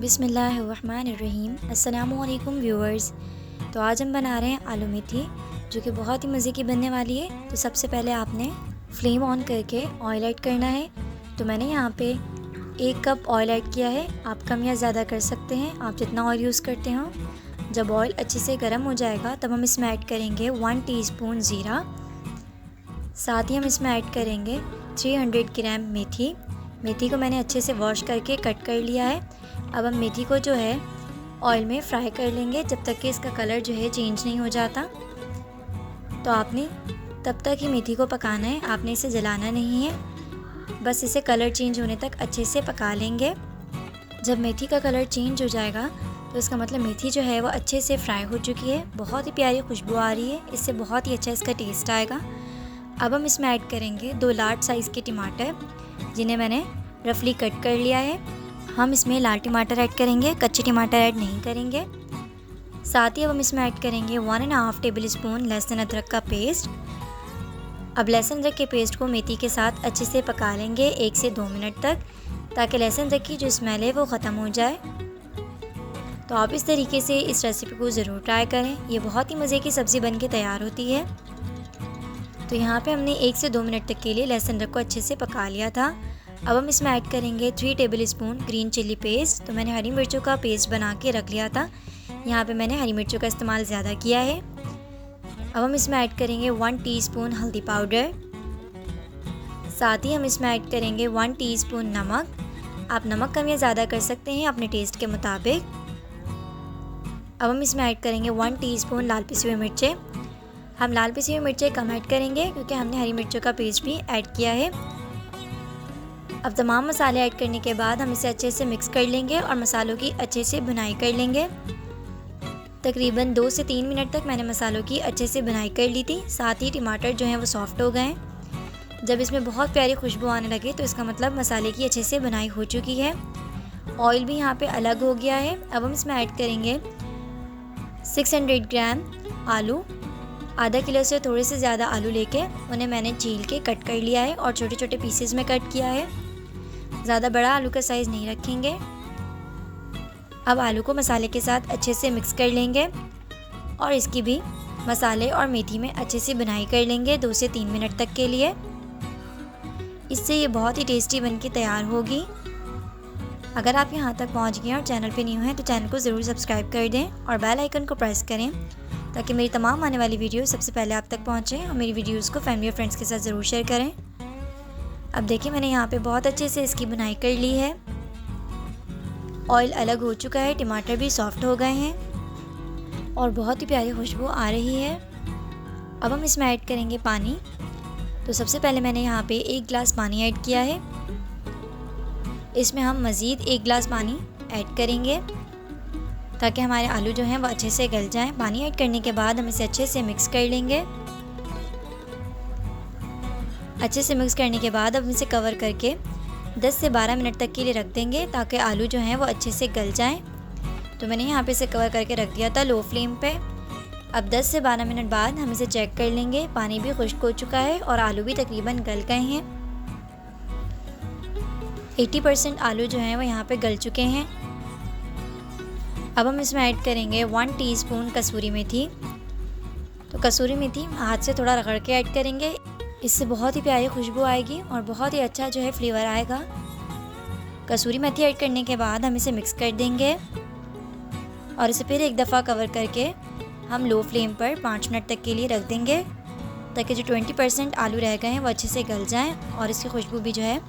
बिस्मिल्लाहिर्रहमानिर्रहीम। अस्सलामुअलैकुम व्यूअर्स। तो आज हम बना रहे हैं आलू मेथी, जो कि बहुत ही मज़े की बनने वाली है। तो सबसे पहले आपने फ्लेम ऑन करके ऑयल ऐड करना है। तो मैंने यहाँ पे 1 कप ऑयल ऐड किया है। आप कम या ज़्यादा कर सकते हैं, आप जितना ऑयल यूज़ करते हो। जब ऑयल अच्छे से गर्म हो जाएगा तब हम इसमें ऐड करेंगे 1 टीस्पून ज़ीरा। साथ ही हम इसमें ऐड करेंगे 300 ग्राम मेथी। मेथी को मैंने अच्छे से वॉश करके कट कर लिया है। अब हम मेथी को जो है ऑयल में फ्राई कर लेंगे जब तक कि इसका कलर जो है चेंज नहीं हो जाता। तो आपने तब तक ही मेथी को पकाना है, आपने इसे जलाना नहीं है। बस इसे कलर चेंज होने तक अच्छे से पका लेंगे। जब मेथी का कलर चेंज हो जाएगा तो इसका मतलब मेथी जो है वो अच्छे से फ्राई हो चुकी है। बहुत ही प्यारी खुशबू आ रही है, इससे बहुत ही अच्छा इसका टेस्ट आएगा। अब हम इसमें ऐड करेंगे 2 लार्ज साइज़ के टमाटर, जिन्हें मैंने रफली कट कर लिया है। हम इसमें लाल टमाटर ऐड करेंगे, कच्चे टमाटर ऐड नहीं करेंगे। साथ ही अब हम इसमें ऐड करेंगे 1.5 टेबल स्पून लहसुन अदरक का पेस्ट। अब लहसुन अदरक के पेस्ट को मेथी के साथ अच्छे से पका लेंगे 1 से 2 मिनट तक, ताकि लहसुन अदरक की जो स्मेल है वो ख़त्म हो जाए। तो आप इस तरीके से इस रेसिपी को ज़रूर ट्राई करें, ये बहुत ही मज़े की सब्ज़ी बन के तैयार होती है। तो यहाँ पे हमने 1 से 2 मिनट तक के लिए लहसुन अदरक को अच्छे से पका लिया था। अब हम इसमें ऐड करेंगे 3 tablespoon green chilli paste. तो मैंने हरी मिर्चों का पेस्ट बना के रख लिया था, यहाँ पे मैंने हरी मिर्चों का इस्तेमाल ज़्यादा किया है। अब हम इसमें ऐड करेंगे 1 टीस्पून हल्दी पाउडर। साथ ही हम इसमें ऐड करेंगे 1 टीस्पून नमक। आप नमक कम या ज़्यादा कर सकते हैं अपने टेस्ट के मुताबिक। अब हम इसमें ऐड करेंगे 1 टीस्पून लाल पिसी हुई मिर्चें। हम लाल पिसी हुई मिर्चें कम ऐड करेंगे क्योंकि हमने हरी मिर्चों का पेस्ट भी ऐड किया है। अब तमाम मसाले ऐड करने के बाद हम इसे अच्छे से मिक्स कर लेंगे और मसालों की अच्छे से भुनाई कर लेंगे। तकरीबन 2 से 3 मिनट तक मैंने मसालों की अच्छे से भुनाई कर ली थी। साथ ही टमाटर जो हैं वो सॉफ्ट हो गए। जब इसमें बहुत प्यारी खुशबू आने लगे तो इसका मतलब मसाले की अच्छे से भुनाई हो चुकी है। ऑयल भी यहाँ पे अलग हो गया है। अब हम इसमें ऐड करेंगे 600 ग्राम आलू। आधा किलो से थोड़े से ज़्यादा आलू लेके उन्हें मैंने छील के कट कर लिया है और छोटे छोटे पीसेस में कट किया है। ज़्यादा बड़ा आलू का साइज़ नहीं रखेंगे। अब आलू को मसाले के साथ अच्छे से मिक्स कर लेंगे और इसकी भी मसाले और मेथी में अच्छे से भुनाई कर लेंगे 2 से 3 मिनट तक के लिए। इससे ये बहुत ही टेस्टी बनके तैयार होगी। अगर आप यहाँ तक पहुँच गए और चैनल पे न्यू हैं तो चैनल को ज़रूर सब्सक्राइब कर दें और बेल आइकन को प्रेस करें, ताकि मेरी तमाम आने वाली वीडियो सबसे पहले आप तक पहुँचें। और मेरी वीडियोज़ को फैमिली और फ्रेंड्स के साथ ज़रूर शेयर करें। अब देखिए मैंने यहाँ पे बहुत अच्छे से इसकी भुनाई कर ली है। ऑयल अलग हो चुका है, टमाटर भी सॉफ्ट हो गए हैं और बहुत ही प्यारी खुशबू आ रही है। अब हम इसमें ऐड करेंगे पानी। तो सबसे पहले मैंने यहाँ पे 1 गिलास पानी ऐड किया है। इसमें हम मज़ीद 1 गिलास पानी ऐड करेंगे ताकि हमारे आलू जो हैं वो अच्छे से गल जाएं। पानी ऐड करने के बाद हम इसे अच्छे से मिक्स कर लेंगे। अच्छे से मिक्स करने के बाद अब इसे कवर करके 10 से 12 मिनट तक के लिए रख देंगे ताकि आलू जो हैं वो अच्छे से गल जाएं। तो मैंने यहाँ पे इसे कवर करके रख दिया था लो फ्लेम पे। अब 10 से 12 मिनट बाद हम इसे चेक कर लेंगे। पानी भी खुश्क हो चुका है और आलू भी तकरीबन गल गए हैं। 80% आलू जो हैं वो यहाँ पे गल चुके हैं। अब हम इसमें ऐड करेंगे 1 टीस्पून कसूरी मेथी। तो कसूरी मेथी हाथ से थोड़ा रगड़ के ऐड करेंगे, इससे बहुत ही प्यारी खुशबू आएगी और बहुत ही अच्छा जो है फ्लेवर आएगा। कसूरी मेथी ऐड करने के बाद हम इसे मिक्स कर देंगे और इसे फिर एक दफ़ा कवर करके हम लो फ्लेम पर 5 मिनट तक के लिए रख देंगे, ताकि जो 20% आलू रह गए हैं वो अच्छे से गल जाएं और इसकी खुशबू भी जो है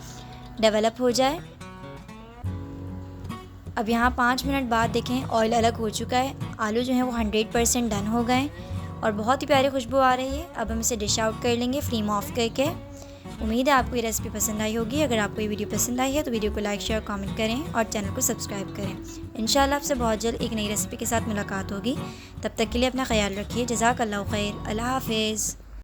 डेवलप हो जाए। अब यहाँ 5 मिनट बाद देखें ऑयल अलग हो चुका है, आलू जो हैं वो 100% डन हो गए और बहुत ही प्यारी खुशबू आ रही है। अब हम इसे डिश आउट कर लेंगे फ्लेम ऑफ करके। उम्मीद है आपको ये रेसिपी पसंद आई होगी। अगर आपको ये वीडियो पसंद आई है तो वीडियो को लाइक शेयर कमेंट करें और चैनल को सब्सक्राइब करें। इंशाल्लाह आपसे बहुत जल्द एक नई रेसिपी के साथ मुलाकात होगी। तब तक के लिए अपना ख्याल रखिए। जज़ाकल्लाहु खैर। अल्लाह हाफ़िज़।